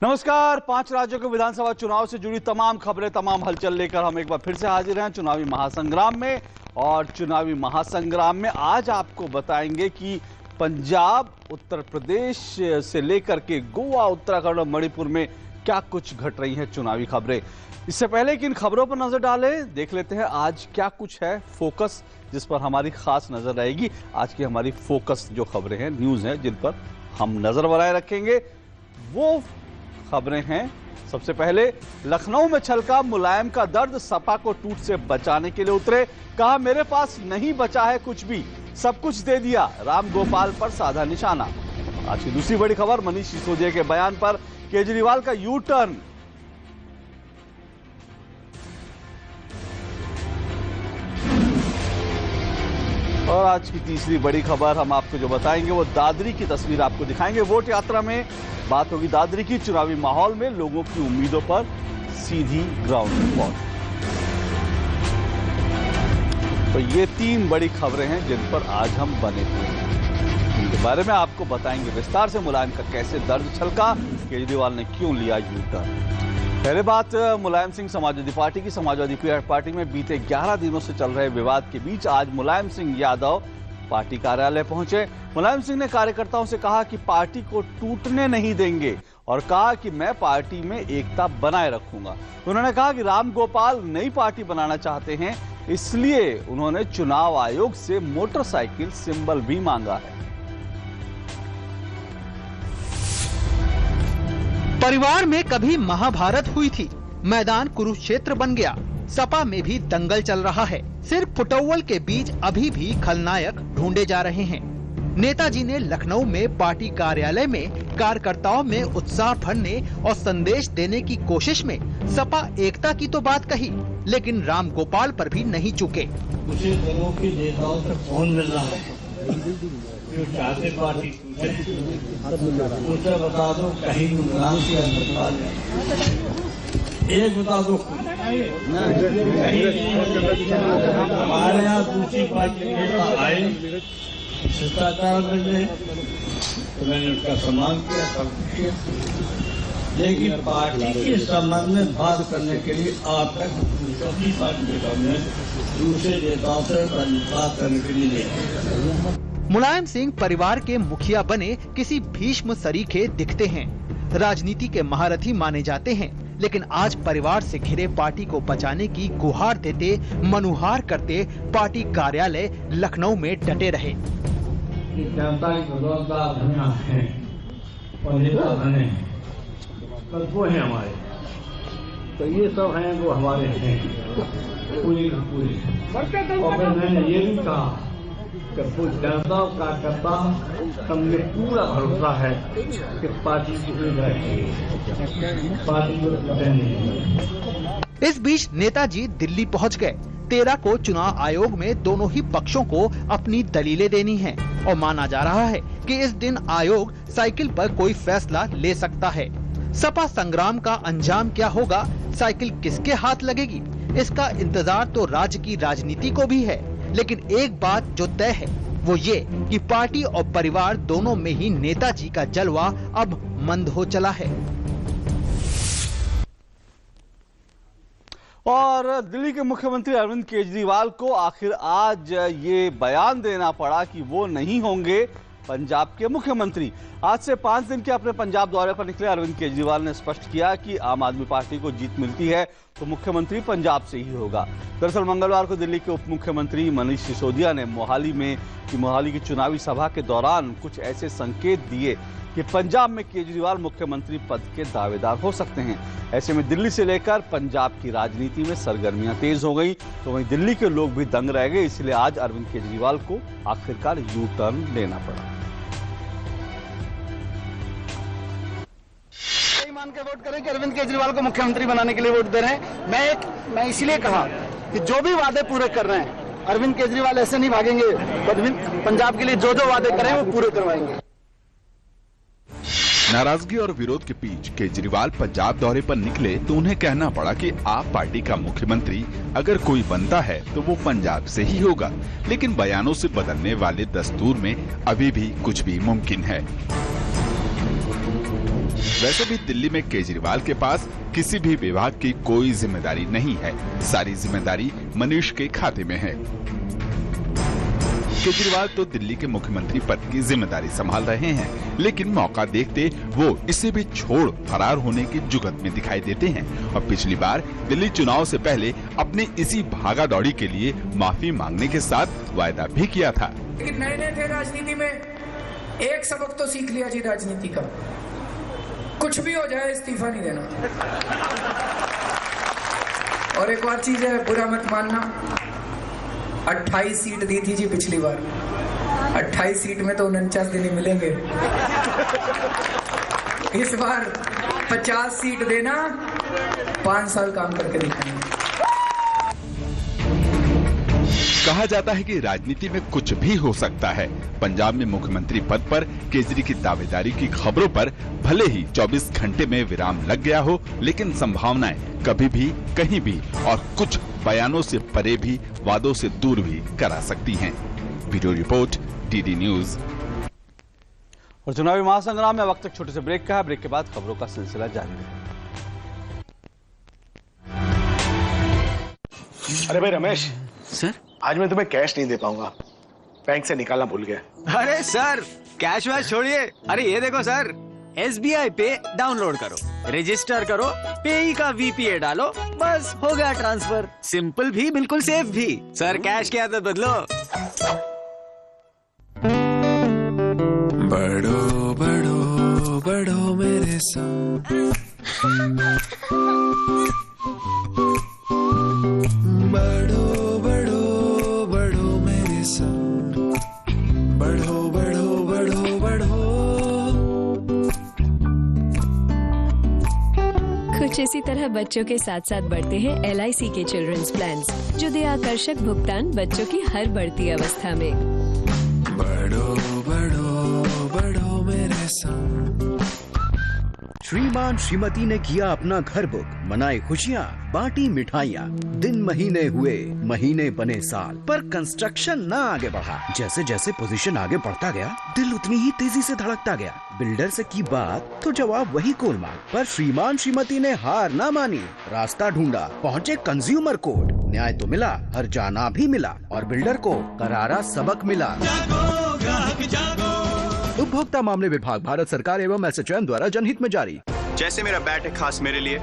नमस्कार। 5 राज्यों के विधानसभा चुनाव से जुड़ी तमाम खबरें, तमाम हलचल लेकर हम एक बार फिर से हाजिर हैं चुनावी महासंग्राम में। और चुनावी महासंग्राम में आज आपको बताएंगे कि पंजाब, उत्तर प्रदेश से लेकर के गोवा, उत्तराखंड और मणिपुर में क्या कुछ घट रही हैं चुनावी खबरें। इससे पहले कि इन खबरों पर नजर डालें, देख लेते हैं आज क्या कुछ है फोकस, जिस पर हमारी खास नजर रहेगी। आज की हमारी फोकस जो खबरें हैं, न्यूज हैं, जिन पर हम नजर बनाए रखेंगे, वो खबरें हैं। सबसे पहले लखनऊ में छलका मुलायम का दर्द, सपा को टूट से बचाने के लिए उतरे, कहा मेरे पास नहीं बचा है कुछ भी, सब कुछ दे दिया, राम गोपाल पर साधा निशाना। आज की दूसरी बड़ी खबर, मनीष सिसोदिया के बयान पर केजरीवाल का यू टर्न। और आज की तीसरी बड़ी खबर हम आपको जो बताएंगे वो दादरी की तस्वीर आपको दिखाएंगे। वोट यात्रा में बात होगी दादरी की, चुनावी माहौल में लोगों की उम्मीदों पर सीधी ग्राउंड रिपोर्ट। तो ये 3 बड़ी खबरें हैं जिन पर आज हम बने हुए हैं, इनके बारे में आपको बताएंगे विस्तार से। मुलायम का कैसे दर्द छलका, केजरीवाल ने क्यों लिया यू टर्न। पहले बात मुलायम सिंह समाजवादी पार्टी की। समाजवादी पार्टी में बीते 11 दिनों से चल रहे विवाद के बीच आज मुलायम सिंह यादव पार्टी कार्यालय पहुंचे। मुलायम सिंह ने कार्यकर्ताओं से कहा कि पार्टी को टूटने नहीं देंगे और कहा कि मैं पार्टी में एकता बनाए रखूंगा। उन्होंने कहा कि राम गोपाल नई पार्टी बनाना चाहते हैं, इसलिए उन्होंने चुनाव आयोग से मोटरसाइकिल सिंबल भी मांगा है। परिवार में कभी महाभारत हुई थी, मैदान कुरुक्षेत्र बन गया, सपा में भी दंगल चल रहा है। सिर्फ फुटौवल के बीच अभी भी खलनायक ढूंढे जा रहे हैं। नेताजी ने लखनऊ में पार्टी कार्यालय में कार्यकर्ताओं में उत्साह भरने और संदेश देने की कोशिश में सपा एकता की तो बात कही, लेकिन राम गोपाल पर भी नहीं चुके। उसे दोनों के नेताओं से फोन मिल रहा है जो चाहते पार्टी उसे बता दो कहीं गुमराह से एक बता दो हमारे यहाँ दूसरी पार्टी के नेता आए शिष्टाचार मिलने, तो मैंने उसका सम्मान किया, सब किया, लेकिन पार्टी के संबंध में बात करने के लिए आप तक दूसरी पार्टी के सामने दूसरे नेताओं से बात करने के लिए नहीं। मुलायम सिंह परिवार के मुखिया बने किसी भीष्म सरीखे दिखते हैं, राजनीति के महारथी माने जाते हैं, लेकिन आज परिवार से घिरे पार्टी को बचाने की गुहार देते, मनुहार करते पार्टी कार्यालय लखनऊ में डटे रहे। जनता की बदौलत धनिया है और नेता धने हैं, कल वो है हमारे, तो ये सब हैं वो हमारे हैं पूरी पूरी। और फिर मैंने ये भी कहा कि जनता का करता हमने पूरा भरोसा है कि पार्टी को। इस बीच नेताजी दिल्ली पहुंच गए। 13 को चुनाव आयोग में दोनों ही पक्षों को अपनी दलीलें देनी हैं और माना जा रहा है कि इस दिन आयोग साइकिल पर कोई फैसला ले सकता है। सपा संग्राम का अंजाम क्या होगा, साइकिल किसके हाथ लगेगी, इसका इंतजार तो राज्य की राजनीति को भी है। लेकिन एक बात जो तय है वो ये कि पार्टी और परिवार दोनों में ही नेताजी का जलवा अब मंद हो चला है। और दिल्ली के मुख्यमंत्री अरविंद केजरीवाल को आखिर आज ये बयान देना पड़ा कि वो नहीं होंगे पंजाब के मुख्यमंत्री। आज से 5 दिन के अपने पंजाब दौरे पर निकले अरविंद केजरीवाल ने स्पष्ट किया कि आम आदमी पार्टी को जीत मिलती है तो मुख्यमंत्री पंजाब से ही होगा। दरअसल मंगलवार को दिल्ली के उप मुख्यमंत्री मनीष सिसोदिया ने मोहाली की चुनावी सभा के दौरान कुछ ऐसे संकेत दिए कि पंजाब में केजरीवाल मुख्यमंत्री पद के दावेदार हो सकते हैं। ऐसे में दिल्ली से लेकर पंजाब की राजनीति में सरगर्मियां तेज हो गई, तो वहीं दिल्ली के लोग भी दंग रह गए। इसलिए आज अरविंद केजरीवाल को आखिरकार यू टर्न लेना पड़ा। मान के वोट करें कि अरविंद केजरीवाल को मुख्यमंत्री बनाने के लिए वोट दे रहे हैं। मैं इसीलिए कहा कि जो भी वादे पूरे कर रहे हैं अरविंद केजरीवाल ऐसे नहीं भागेंगे, पंजाब के लिए जो जो वादे करें वो पूरे करवाएंगे। नाराजगी और विरोध के बीच केजरीवाल पंजाब दौरे पर निकले तो उन्हें कहना पड़ा कि आप पार्टी का मुख्यमंत्री अगर कोई बनता है तो वो पंजाब से ही होगा, लेकिन बयानों से बदलने वाले दस्तूर में अभी भी कुछ भी मुमकिन है। वैसे भी दिल्ली में केजरीवाल के पास किसी भी विभाग की कोई जिम्मेदारी नहीं है, सारी जिम्मेदारी मनीष के खाते में है। केजरीवाल तो दिल्ली के मुख्यमंत्री पद की जिम्मेदारी संभाल रहे हैं, लेकिन मौका देखते वो इसे भी छोड़ फरार होने की जुगत में दिखाई देते हैं और पिछली बार दिल्ली चुनाव से पहले अपने इसी भागा दौड़ी के लिए माफी मांगने के साथ वायदा भी किया था। लेकिन नए नए थे राजनीति में, एक सबक तो सीख लिया जी राजनीति का, कुछ भी हो जाए इस्तीफा नहीं देना। और एक और चीज है, बुरा मत मानना, 28 सीट दी थी जी पिछली बार, 28 सीट में तो 49 दिन ही मिलेंगे। इस बार 50 सीट देना, 5 साल काम करके दिखाएंगे। कहा जाता है कि राजनीति में कुछ भी हो सकता है। पंजाब में मुख्यमंत्री पद पर केजरी की दावेदारी की खबरों पर भले ही 24 घंटे में विराम लग गया हो, लेकिन संभावनाएं कभी भी कहीं भी और कुछ बयानों से परे भी वादों से दूर भी करा सकती हैं। Bureau report, DD news. और चुनावी महासंग्राम में वक्त एक छोटे से ब्रेक का है। ब्रेक के बाद खबरों का सिलसिला जारी रहेगा। अरे भाई रमेश सर, आज मैं तुम्हें कैश नहीं दे पाऊंगा, बैंक से निकालना भूल गया। अरे सर, कैश वैश छोड़िए। अरे ये देखो सर, SBI पे डाउनलोड करो, रजिस्टर करो, पेई का VPA डालो, बस हो गया ट्रांसफर। सिंपल भी, बिल्कुल सेफ भी। सर कैश की आदत बदलो। बढ़ो बढ़ो बढ़ो मेरे संग, बढ़ो बढ़ो बढ़ो मेरे संग, बढ़ो बढ़ो बढ़ो बढ़ो। कुछ इसी तरह बच्चों के साथ साथ बढ़ते हैं LIC के चिल्ड्रंस प्लान्स, जो दे आकर्षक भुगतान बच्चों की हर बढ़ती अवस्था में। बढ़ो बढ़ो बढ़ो मेरे संग। श्रीमान श्रीमती ने किया अपना घर बुक, मनाई खुशियाँ, बांटी मिठाइयाँ, दिन महीने हुए, महीने बने साल, पर कंस्ट्रक्शन ना आगे बढ़ा। जैसे जैसे पोजीशन आगे बढ़ता गया, दिल उतनी ही तेजी से धड़कता गया। बिल्डर से की बात तो जवाब वही गोलमाल, पर श्रीमान श्रीमती ने हार ना मानी, रास्ता ढूंढा, पहुँचे कंज्यूमर कोर्ट। न्याय तो मिला, हर जाना भी मिला और बिल्डर को करारा सबक मिला। उपभोक्ता मामले विभाग, भारत सरकार एवं SHM द्वारा जनहित में जारी। जैसे मेरा बैट है खास मेरे लिए,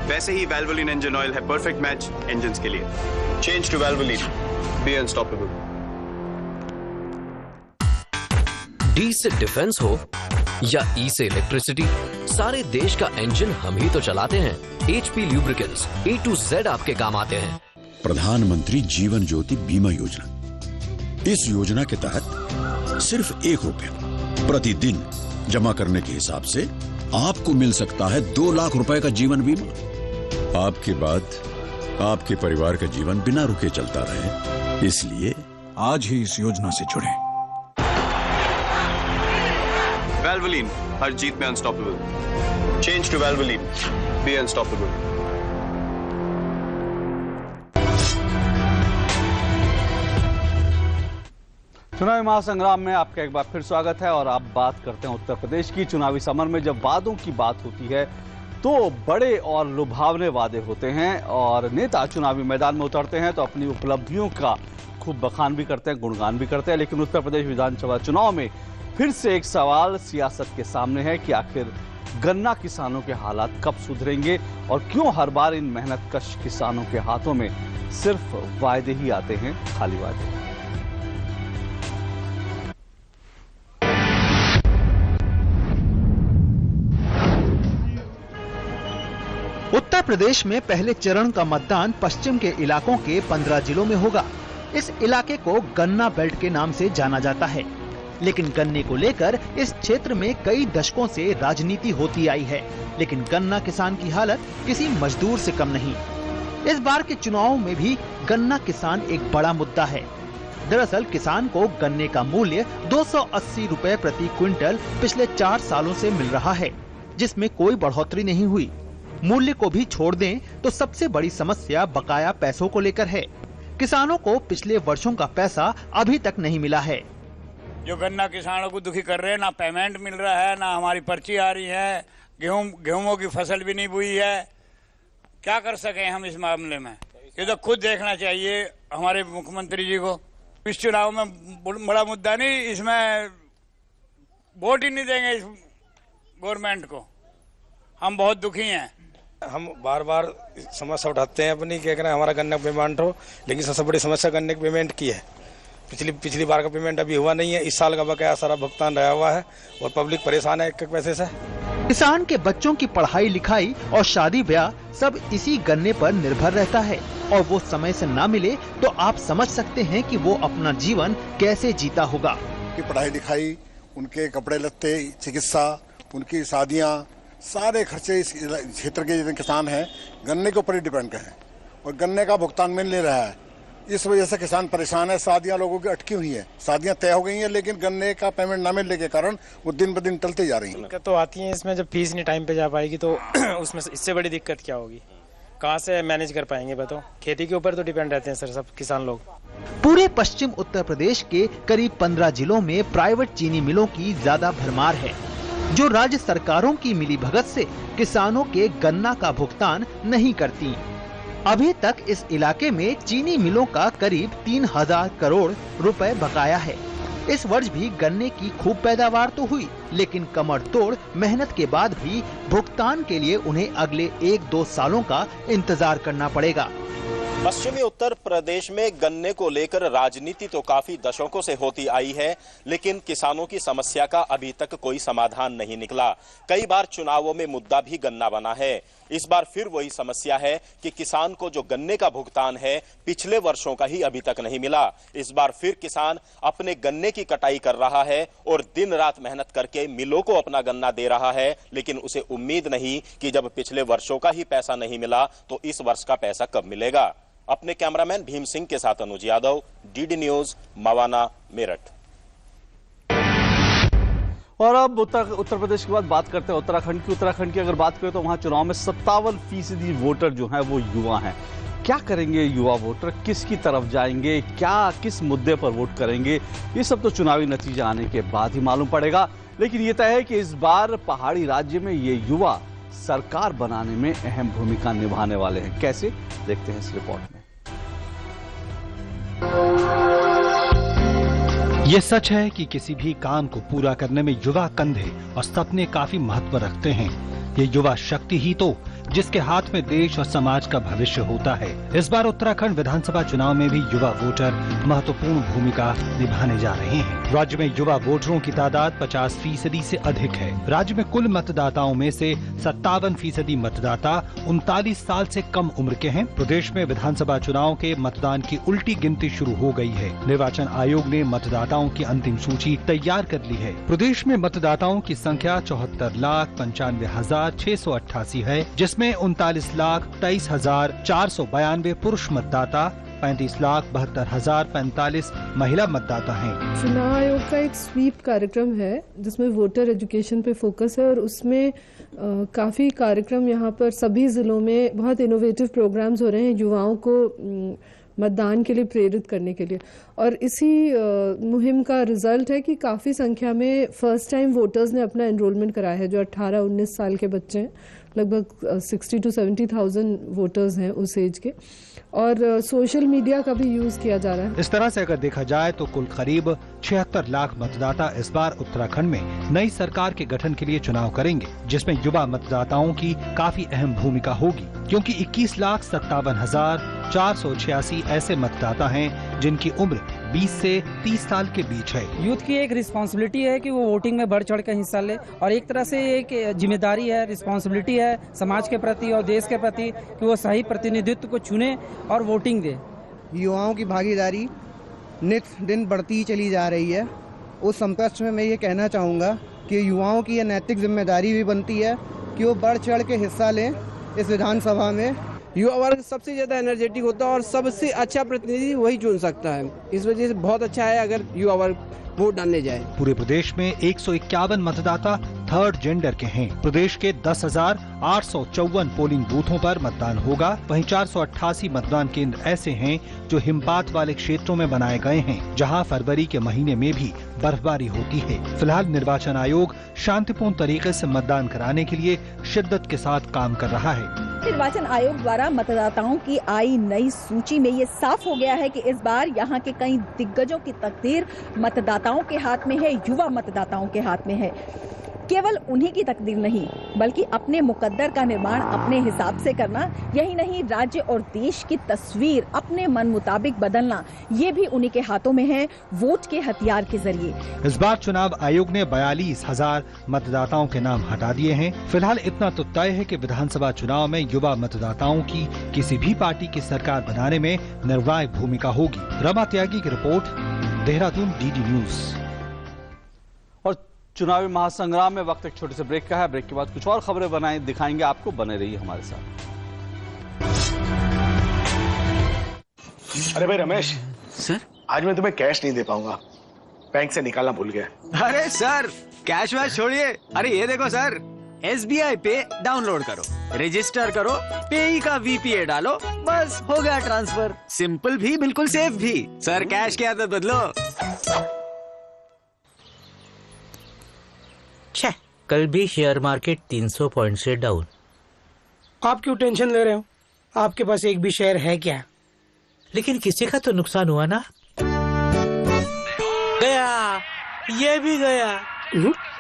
वैसे ही Valvoline इंजन ऑयल है परफेक्ट मैच इंजन्स के लिए। Change to Valvoline, be unstoppable. D से डिफेंस हो या E से इलेक्ट्रिसिटी, सारे देश का इंजन हम ही तो चलाते हैं। HP lubricants A to Z आपके काम आते हैं। प्रधानमंत्री जीवन ज्योति बीमा योजना, इस योजना के तहत सिर्फ 1 रुपया प्रतिदिन जमा करने के हिसाब से आपको मिल सकता है 2 लाख रुपए का जीवन बीमा। आपके बाद आपके परिवार का जीवन बिना रुके चलता रहे, इसलिए आज ही इस योजना से जुड़ें। Valvoline, हर जीत में unstoppable. Change to Valvoline, be unstoppable. चुनावी महासंग्राम में आपका एक बार फिर स्वागत है और आप बात करते हैं उत्तर प्रदेश की। चुनावी समर में जब वादों की बात होती है तो बड़े और लुभावने वादे होते हैं और नेता चुनावी मैदान में उतरते हैं तो अपनी उपलब्धियों का खूब बखान भी करते हैं, गुणगान भी करते हैं। लेकिन उत्तर प्रदेश विधानसभा चुनाव में फिर से एक सवाल सियासत के सामने है कि आखिर गन्ना किसानों के हालात कब सुधरेंगे और क्यों हर बार इन मेहनतकश किसानों के हाथों में सिर्फ वायदे ही आते हैं, खाली वायदे। उत्तर प्रदेश में पहले चरण का मतदान पश्चिम के इलाकों के 15 जिलों में होगा। इस इलाके को गन्ना बेल्ट के नाम से जाना जाता है, लेकिन गन्ने को लेकर इस क्षेत्र में कई दशकों से राजनीति होती आई है, लेकिन गन्ना किसान की हालत किसी मजदूर से कम नहीं। इस बार के चुनाव में भी गन्ना किसान एक बड़ा मुद्दा है। दरअसल किसान को गन्ने का मूल्य 280 रुपए प्रति क्विंटल पिछले 4 सालों से मिल रहा है, जिसमें कोई बढ़ोतरी नहीं हुई। मूल्य को भी छोड़ दें तो सबसे बड़ी समस्या बकाया पैसों को लेकर है। किसानों को पिछले वर्षों का पैसा अभी तक नहीं मिला है। जो गन्ना किसानों को दुखी कर रहे हैं, ना पेमेंट मिल रहा है, ना हमारी पर्ची आ रही है, गेहूं की फसल भी नहीं बोई है। क्या कर सके हम इस मामले में? ये तो खुद देखना चाहिए हमारे मुख्यमंत्री जी को। इस चुनाव में बड़ा मुद्दा नहीं, इसमें वोट ही नहीं देंगे इस गवर्नमेंट को। हम बहुत दुखी हैं। हम बार बार समस्या उठाते हैं अपनी, क्या करें, हमारा गन्ने का पेमेंट हो, लेकिन सबसे बड़ी समस्या गन्ने के पेमेंट की है। पिछली बार का पेमेंट अभी हुआ नहीं है। इस साल का बकाया सारा भुगतान रहा हुआ है और पब्लिक परेशान है एक पैसे से। किसान के बच्चों की पढ़ाई लिखाई और शादी ब्याह सब इसी गन्ने पर निर्भर रहता है और वो समय से ना मिले तो आप समझ सकते हैं कि वो अपना जीवन कैसे जीता होगा। उनकी पढ़ाई लिखाई, उनके कपड़े लत्ते, चिकित्सा, उनकी शादियाँ, सारे खर्चे इस क्षेत्र के जितने किसान हैं गन्ने के ऊपर ही डिपेंड हैं और गन्ने का भुगतान मिल नहीं रहा है। इस वजह से किसान परेशान है। शादियां लोगों की अटकी हुई है, शादियां तय हो गई हैं लेकिन गन्ने का पेमेंट न मिलने के कारण वो दिन ब दिन टलते जा रही हैं। दिक्कत तो आती है इसमें, जब फीस नहीं टाइम पे जा पाएगी तो उसमें इससे बड़ी दिक्कत क्या होगी? कहाँ से मैनेज कर पाएंगे बताओ? खेती के ऊपर तो डिपेंड रहते हैं सर सब किसान लोग। पूरे पश्चिम उत्तर प्रदेश के करीब 15 जिलों में प्राइवेट चीनी मिलों की ज्यादा भरमार है जो राज्य सरकारों की मिलीभगत से किसानों के गन्ना का भुगतान नहीं करती। अभी तक इस इलाके में चीनी मिलों का करीब 3000 करोड़ रुपए बकाया है। इस वर्ष भी गन्ने की खूब पैदावार तो हुई, लेकिन कमर तोड़ मेहनत के बाद भी भुगतान के लिए उन्हें अगले 1-2 सालों का इंतजार करना पड़ेगा। पश्चिमी उत्तर प्रदेश में गन्ने को लेकर राजनीति तो काफी दशकों से होती आई है, लेकिन किसानों की समस्या का अभी तक कोई समाधान नहीं निकला। कई बार चुनावों में मुद्दा भी गन्ना बना है। इस बार फिर वही समस्या है कि किसान को जो गन्ने का भुगतान है पिछले वर्षों का ही अभी तक नहीं मिला। इस बार फिर किसान अपने गन्ने की कटाई कर रहा है और दिन रात मेहनत करके मिलों को अपना गन्ना दे रहा है, लेकिन उसे उम्मीद नहीं कि जब पिछले वर्षों का ही पैसा नहीं मिला तो इस वर्ष का पैसा कब मिलेगा। अपने कैमरामैन भीम सिंह के साथ अनुज यादव, डीडी न्यूज, मवाना, मेरठ। और अब उत्तर प्रदेश की बात करते हैं उत्तराखंड की अगर बात करें तो वहां चुनाव में 57% वोटर जो हैं वो युवा हैं। क्या करेंगे युवा वोटर, किसकी तरफ जाएंगे, किस मुद्दे पर वोट करेंगे, ये सब तो चुनावी नतीजे आने के बाद ही मालूम पड़ेगा। लेकिन ये तय है कि इस बार पहाड़ी राज्य में ये युवा सरकार बनाने में अहम भूमिका निभाने वाले हैं। कैसे, देखते हैं इस रिपोर्ट में। ये सच है कि किसी भी काम को पूरा करने में युवा कंधे और सपने काफी महत्व रखते हैं। ये युवा शक्ति ही तो जिसके हाथ में देश और समाज का भविष्य होता है। इस बार उत्तराखंड विधानसभा चुनाव में भी युवा वोटर महत्वपूर्ण भूमिका निभाने जा रहे हैं। राज्य में युवा वोटरों की तादाद 50% से अधिक है। राज्य में कुल मतदाताओं में से 57% मतदाता 39 साल से कम उम्र के हैं। प्रदेश में विधानसभा चुनाव के मतदान की उल्टी गिनती शुरू हो गई है। निर्वाचन आयोग ने मतदाताओं की अंतिम सूची तैयार कर ली है। प्रदेश में मतदाताओं की संख्या 74,95,688 है, जिसमें 39,23,492 पुरुष मतदाता, 35,72,045 महिला मतदाता हैं। चुनाव आयोग का एक स्वीप कार्यक्रम है जिसमें वोटर एजुकेशन पे फोकस है और उसमें काफ़ी कार्यक्रम यहाँ पर सभी जिलों में बहुत इनोवेटिव प्रोग्राम्स हो रहे हैं युवाओं को मतदान के लिए प्रेरित करने के लिए। और इसी मुहिम का रिजल्ट है कि काफ़ी संख्या में फर्स्ट टाइम वोटर्स ने अपना एनरोलमेंट कराया है। जो 18-19 साल के बच्चे हैं, लगभग 60,000 to 70,000 वोटर्स हैं उस एज के। और सोशल मीडिया का भी यूज किया जा रहा है। इस तरह से अगर देखा जाए तो कुल करीब 76 लाख मतदाता इस बार उत्तराखंड में नई सरकार के गठन के लिए चुनाव करेंगे, जिसमें युवा मतदाताओं की काफी अहम भूमिका होगी, क्योंकि 21,57,486 ऐसे मतदाता हैं जिनकी उम्र 20 से 30 साल के बीच है। यूथ की एक रिस्पांसिबिलिटी है कि वो वोटिंग में बढ़ चढ़ कर हिस्सा ले और एक तरह से एक जिम्मेदारी है, रिस्पांसिबिलिटी है समाज के प्रति और देश के प्रति कि वो सही प्रतिनिधित्व को चुने और वोटिंग दे। युवाओं की भागीदारी नित दिन बढ़ती चली जा रही है। उस संपक्ष में मैं ये कहना चाहूँगा कि युवाओं की यह नैतिक जिम्मेदारी भी बनती है कि वो बढ़ चढ़ के हिस्सा लें इस विधानसभा में। युवा वर्ग सबसे ज़्यादा एनर्जेटिक होता है और सबसे अच्छा प्रतिनिधि वही चुन सकता है। इस वजह से बहुत अच्छा है अगर युवा वर्ग वोट डालने जाए। पूरे प्रदेश में 151 मतदाता थर्ड जेंडर के हैं। प्रदेश के 10,854 पोलिंग बूथों पर मतदान होगा। वहीं 488 मतदान केंद्र ऐसे हैं जो हिमपात वाले क्षेत्रों में बनाए गए हैं, जहां फरवरी के महीने में भी बर्फबारी होती है। फिलहाल निर्वाचन आयोग शांतिपूर्ण तरीके से मतदान कराने के लिए शिद्दत के साथ काम कर रहा है। निर्वाचन आयोग द्वारा मतदाताओं की आई नई सूची में ये साफ हो गया है कि इस बार यहाँ के कई दिग्गजों की तकदीर मतदाताओं के हाथ में है, युवा मतदाताओं के हाथ में है। केवल उन्हीं की तकदीर नहीं, बल्कि अपने मुकद्दर का निर्माण अपने हिसाब से करना, यही नहीं राज्य और देश की तस्वीर अपने मन मुताबिक बदलना, ये भी उन्हीं के हाथों में है, वोट के हथियार के जरिए। इस बार चुनाव आयोग ने 42,000 मतदाताओं के नाम हटा दिए हैं। फिलहाल इतना तो तय है कि विधानसभा चुनाव में युवा मतदाताओं की किसी भी पार्टी की सरकार बनाने में निर्णायक भूमिका होगी। रमा त्यागी की रिपोर्ट, देहरादून, DD न्यूज। चुनावी महासंग्राम में वक्त एक छोटे से ब्रेक का है। ब्रेक के बाद कुछ और खबरें दिखाएंगे आपको, बने रहिए हमारे साथ। अरे भाई रमेश सर, आज मैं तुम्हें कैश नहीं दे पाऊंगा, बैंक से निकालना भूल गया। अरे सर, कैश वैश छोड़िए। अरे ये देखो सर, SBI पे डाउनलोड करो, रजिस्टर करो, पेई का VPA डालो, बस हो गया ट्रांसफर। सिंपल भी, बिल्कुल सेफ भी। सर कैश की आदत बदलो। कल भी शेयर मार्केट 300 पॉइंट से डाउन। आप क्यों टेंशन ले रहे हो? आपके पास एक भी शेयर है क्या? लेकिन किसी का तो नुकसान हुआ ना। गया, ये भी गया।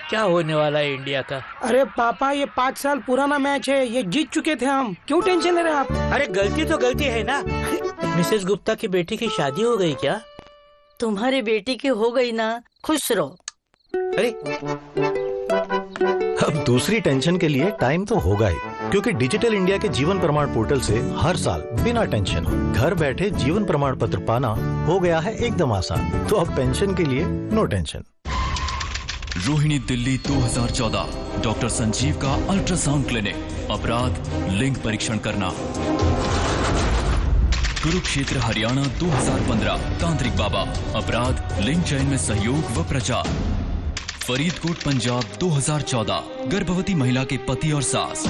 क्या होने वाला है इंडिया का? अरे पापा, ये 5 साल पुराना मैच है, ये जीत चुके थे हम। क्यों टेंशन ले रहे हैं आप? अरे गलती तो गलती है ना। मिसेस गुप्ता की बेटी की शादी हो गई क्या? तुम्हारी बेटी की हो गई ना, खुश रहो। अरे अब दूसरी टेंशन के लिए टाइम तो होगा ही, क्योंकि डिजिटल इंडिया के जीवन प्रमाण पोर्टल से हर साल बिना टेंशन घर बैठे जीवन प्रमाण पत्र पाना हो गया है एकदम आसान। तो अब पेंशन के लिए no tension. Rohini Delhi 2014, doctor Sanjeev का अल्ट्रासाउंड क्लिनिक, अपराध लिंग परीक्षण करना। कुरुक्षेत्र हरियाणा 2015, तांत्रिक बाबा, अपराध लिंग चयन में सहयोग व प्रचार। फरीदकोट पंजाब 2014, गर्भवती महिला के पति और सास,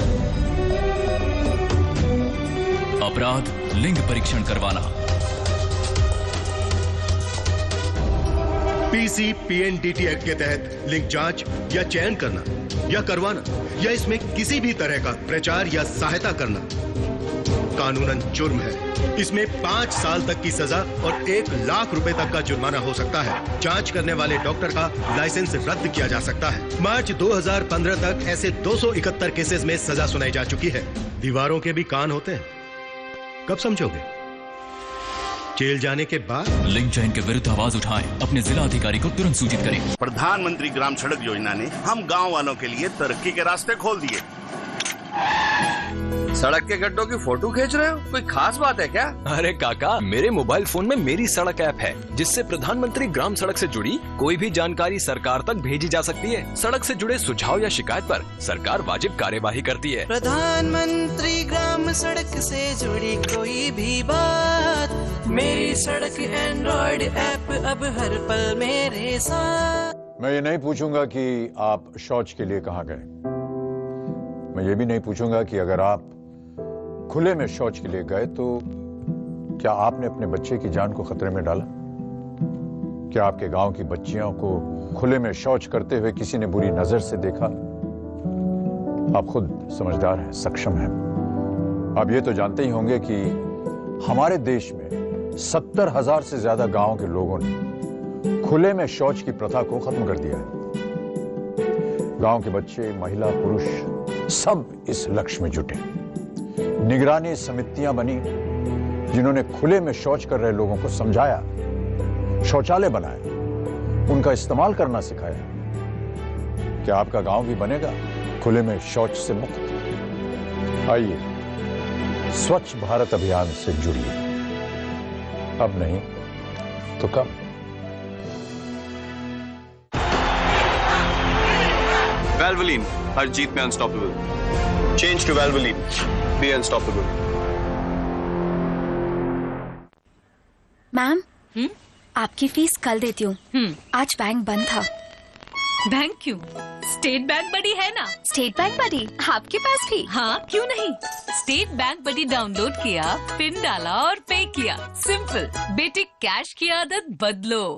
अपराध लिंग परीक्षण करवाना। PCPNDT एक्ट के तहत लिंग जांच या चयन करना या करवाना या इसमें किसी भी तरह का प्रचार या सहायता करना कानूनन जुर्म है। इसमें 5 साल तक की सजा और 1 लाख रुपए तक का जुर्माना हो सकता है। जांच करने वाले डॉक्टर का लाइसेंस रद्द किया जा सकता है। मार्च 2015 तक ऐसे 271 केसेस में सजा सुनाई जा चुकी है। दीवारों के भी कान होते हैं, कब समझोगे? जेल जाने के बाद। लिंग चयन के विरुद्ध आवाज उठाएं, अपने जिला अधिकारी को तुरंत सूचित करें। प्रधानमंत्री ग्राम सड़क योजना ने हम गाँव वालों के लिए तरक्की के रास्ते खोल दिए। सड़क के गड्ढों की फोटो खींच रहे हो? कोई खास बात है क्या? अरे काका, मेरे मोबाइल फोन में मेरी सड़क ऐप है, जिससे प्रधानमंत्री ग्राम सड़क से जुड़ी कोई भी जानकारी सरकार तक भेजी जा सकती है। सड़क से जुड़े सुझाव या शिकायत पर सरकार वाजिब कार्यवाही करती है। प्रधानमंत्री ग्राम सड़क से जुड़ी कोई भी बात, मेरी सड़क एंड्रॉइड ऐप अब हर पल मेरे साथ। मैं ये नहीं पूछूंगा कि आप शौच के लिए कहाँ गए। मैं ये भी नहीं पूछूंगा कि अगर आप खुले में शौच के लिए गए तो क्या आपने अपने बच्चे की जान को खतरे में डाला? क्या आपके गांव की बच्चियों को खुले में शौच करते हुए किसी ने बुरी नजर से देखा? आप खुद समझदार हैं, सक्षम हैं। आप ये तो जानते ही होंगे कि हमारे देश में 70,000 से ज्यादा गांव के लोगों ने खुले में शौच की प्रथा को खत्म कर दिया है। गांव के बच्चे, महिला, पुरुष सब इस लक्ष्य में जुटे। निगरानी समितियां बनी जिन्होंने खुले में शौच कर रहे लोगों को समझाया, शौचालय बनाए, उनका इस्तेमाल करना सिखाया। क्या आपका गांव भी बनेगा खुले में शौच से मुक्त? आइए स्वच्छ भारत अभियान से जुड़िए। अब नहीं तो कब? Valvoline, हर जीत में unstoppable. Change to Valvoline, be unstoppable. Ma'am, आपकी फीस कल देती हूँ। आज बैंक बंद था। बैंक क्यों? स्टेट बैंक बडी है ना। स्टेट बैंक बडी आपके पास भी? हाँ, क्यों नहीं। स्टेट बैंक बडी डाउनलोड किया, पिन डाला और पे किया। सिंपल। बेटे कैश की आदत बदलो।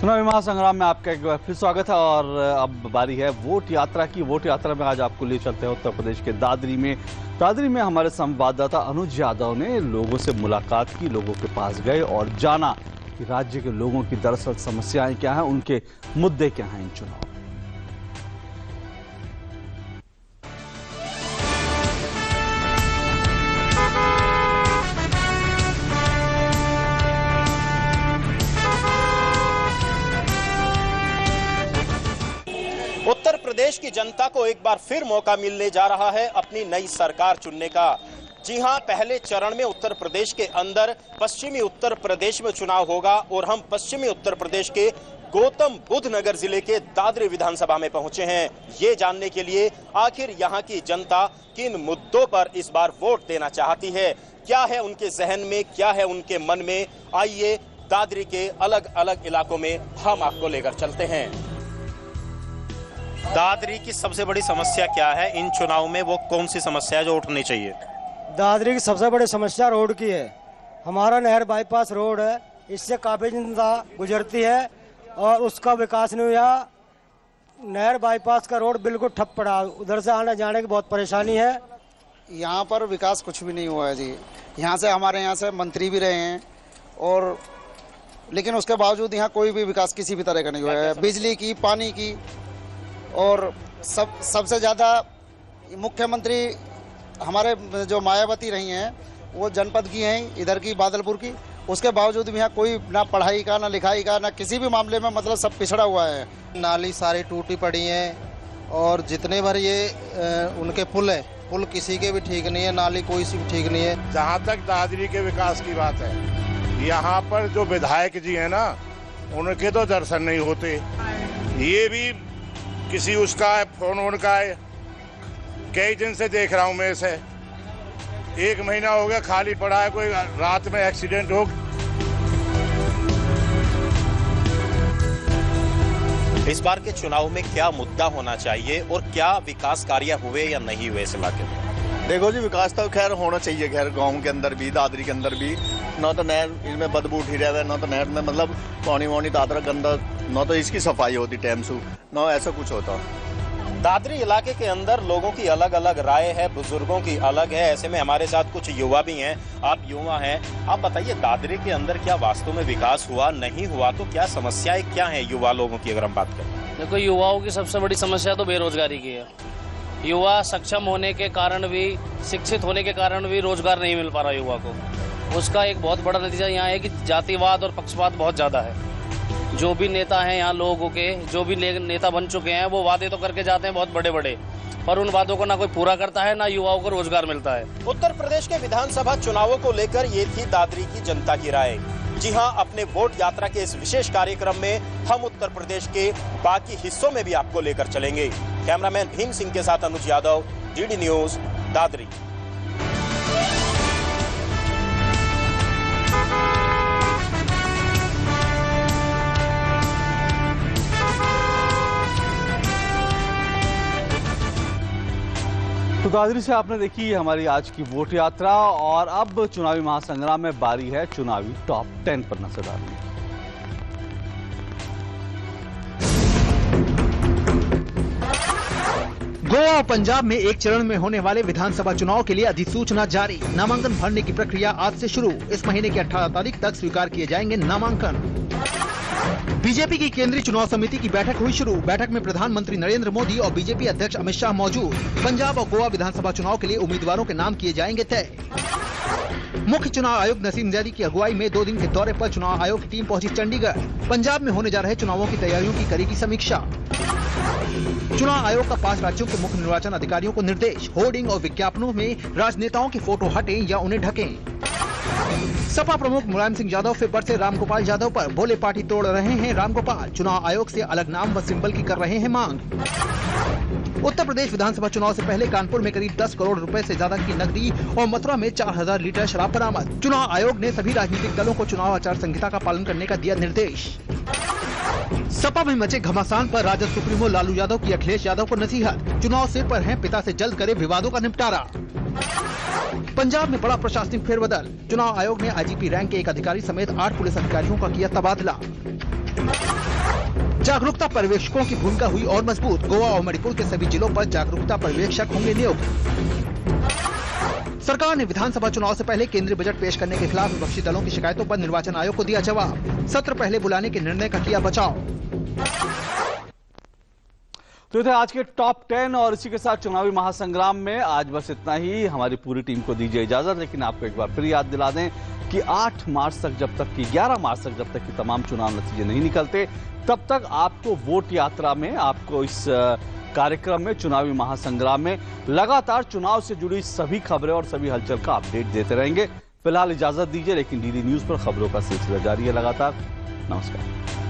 चुनावी महासंग्राम में आपका एक बार फिर स्वागत है और अब बारी है वोट यात्रा की। वोट यात्रा में आज आपको ले चलते हैं उत्तर प्रदेश के दादरी में। दादरी में हमारे संवाददाता अनुज यादव ने लोगों से मुलाकात की, लोगों के पास गए और जाना कि राज्य के लोगों की दरअसल समस्याएं क्या हैं, उनके मुद्दे क्या हैं इन चुनाव। उत्तर प्रदेश की जनता को एक बार फिर मौका मिलने जा रहा है अपनी नई सरकार चुनने का। जी हां, पहले चरण में उत्तर प्रदेश के अंदर पश्चिमी उत्तर प्रदेश में चुनाव होगा और हम पश्चिमी उत्तर प्रदेश के गौतम बुद्ध नगर जिले के दादरी विधानसभा में पहुंचे हैं ये जानने के लिए आखिर यहां की जनता किन मुद्दों पर इस बार वोट देना चाहती है, क्या है उनके जहन में, क्या है उनके मन में। आइए दादरी के अलग अलग इलाकों में हम आपको लेकर चलते हैं। दादरी की सबसे बड़ी समस्या क्या है इन चुनाव में, वो कौन सी समस्या है जो उठनी चाहिए? दादरी की सबसे बड़ी समस्या रोड की है। हमारा नहर बाईपास रोड है, इससे काफ़ी जनता गुजरती है और उसका विकास नहीं हुआ। नहर बाईपास का रोड बिल्कुल ठप पड़ा, उधर से आने जाने की बहुत परेशानी है। यहाँ पर विकास कुछ भी नहीं हुआ है जी। यहाँ से हमारे यहाँ से मंत्री भी रहे हैं और लेकिन उसके बावजूद यहाँ कोई भी विकास किसी भी तरह का नहीं हुआ है। बिजली की, पानी की और सबसे ज़्यादा मुख्यमंत्री हमारे जो मायावती रही हैं वो जनपद की हैं, इधर की बादलपुर की। उसके बावजूद भी यहाँ कोई ना पढ़ाई का, ना लिखाई का, ना किसी भी मामले में मतलब सब पिछड़ा हुआ है। नाली सारी टूटी पड़ी हैं और जितने भर ये उनके पुल है, पुल किसी के भी ठीक नहीं है, नाली कोई सी भी ठीक नहीं है। जहाँ तक दादरी के विकास की बात है, यहाँ पर जो विधायक जी हैं ना, उनके तो दर्शन नहीं होते। ये भी किसी उसका है, फोन का है, कई दिन से देख रहा हूँ मैं इसे। 1 महीना हो गया खाली पड़ा है, कोई रात में एक्सीडेंट हो। इस बार के चुनाव में क्या मुद्दा होना चाहिए और क्या विकास कार्य हुए या नहीं हुए इस इलाके में? देखो जी, विकास तो खैर होना चाहिए, खैर गांव के अंदर भी, दादरी के अंदर भी। ना तो नहर इसमें बदबू उठी रहा है, ना तो नहर में मतलब पानी वानी दादरा गंदा, ना तो इसकी सफाई होती टाइम से, ना ऐसा कुछ होता। दादरी इलाके के अंदर लोगों की अलग अलग राय है, बुजुर्गों की अलग है। ऐसे में हमारे साथ कुछ युवा भी हैं। आप युवा हैं, आप बताइए दादरी के अंदर क्या वास्तव में विकास हुआ, नहीं हुआ तो क्या समस्याएं क्या हैं युवा लोगों की, अगर हम बात करें? देखो, युवाओं की सबसे बड़ी समस्या तो बेरोजगारी की है। युवा सक्षम होने के कारण भी, शिक्षित होने के कारण भी रोजगार नहीं मिल पा रहा युवा को। उसका एक बहुत बड़ा नतीजा यहाँ है कि जातिवाद और पक्षपात बहुत ज्यादा है। जो भी नेता हैं यहाँ लोगों के, जो भी नेता बन चुके हैं, वो वादे तो करके जाते हैं बहुत बड़े बड़े, पर उन वादों को ना कोई पूरा करता है, ना युवाओं को रोजगार मिलता है। उत्तर प्रदेश के विधानसभा चुनावों को लेकर ये थी दादरी की जनता की राय। जी हां, अपने वोट यात्रा के इस विशेष कार्यक्रम में हम उत्तर प्रदेश के बाकी हिस्सों में भी आपको लेकर चलेंगे। कैमरामैन भीम सिंह के साथ अनुज यादव, डीडी न्यूज, दादरी। तो दादरी से आपने देखी हमारी आज की वोट यात्रा और अब चुनावी महासंग्राम में बारी है चुनावी टॉप 10 पर नजर डालने की। गोवा और पंजाब में एक चरण में होने वाले विधानसभा चुनाव के लिए अधिसूचना जारी। नामांकन भरने की प्रक्रिया आज से शुरू। इस महीने की 18 तारीख तक स्वीकार किए जाएंगे नामांकन। बीजेपी की केंद्रीय चुनाव समिति की बैठक हुई शुरू। बैठक में प्रधानमंत्री नरेंद्र मोदी और बीजेपी अध्यक्ष अमित शाह मौजूद। पंजाब और गोवा विधानसभा चुनाव के लिए उम्मीदवारों के नाम किए जाएंगे तय। मुख्य चुनाव आयुक्त नसीम जैदी की अगुवाई में 2 दिन के दौरे पर चुनाव आयोग की टीम पहुंची चंडीगढ़। पंजाब में होने जा रहे चुनावों की तैयारियों की करेगी समीक्षा। चुनाव आयोग का 5 राज्यों के मुख्य निर्वाचन अधिकारियों को निर्देश। होर्डिंग और विज्ञापनों में राजनेताओं की फोटो हटें या उन्हें ढकें। सपा प्रमुख मुलायम सिंह यादव फिर बरसे रामगोपाल यादव पर, बोले पार्टी तोड़ रहे हैं रामगोपाल। चुनाव आयोग से अलग नाम व सिंबल की कर रहे हैं मांग। उत्तर प्रदेश विधानसभा चुनाव से पहले कानपुर में करीब 10 करोड़ रुपए से ज्यादा की नकदी और मथुरा में 4000 लीटर शराब बरामद। चुनाव आयोग ने सभी राजनीतिक दलों को चुनाव आचार संहिता का पालन करने का दिया निर्देश। सपा में मचे घमासान पर राजद सुप्रीमो लालू यादव की अखिलेश यादव को नसीहत, चुनाव सिर पर है, पिता से जल्द करे विवादों का निपटारा। पंजाब में बड़ा प्रशासनिक फेरबदल, चुनाव आयोग ने आईजीपी रैंक के एक अधिकारी समेत 8 पुलिस अधिकारियों का किया तबादला। जागरूकता पर्यवेक्षकों की भूमिका हुई और मजबूत, गोवा और मणिपुर के सभी जिलों पर जागरूकता पर्यवेक्षक होंगे नियुक्त। सरकार ने विधानसभा चुनाव से पहले केंद्रीय बजट पेश करने के खिलाफ विपक्षी दलों की शिकायतों पर निर्वाचन आयोग को दिया जवाब, सत्र पहले बुलाने के निर्णय का किया बचाव। तो ये थे आज के टॉप 10 और इसी के साथ चुनावी महासंग्राम में आज बस इतना ही। हमारी पूरी टीम को दीजिए इजाजत, लेकिन आपको एक बार फिर याद दिला दें कि 8 मार्च तक जब तक कि 11 मार्च तक जब तक कि तमाम चुनाव नतीजे नहीं निकलते, तब तक आपको वोट यात्रा में, आपको इस कार्यक्रम में, चुनावी महासंग्राम में लगातार चुनाव से जुड़ी सभी खबरें और सभी हलचल का अपडेट देते रहेंगे। फिलहाल इजाजत दीजिए, लेकिन डीडी न्यूज पर खबरों का सिलसिला जारी है लगातार। नमस्कार।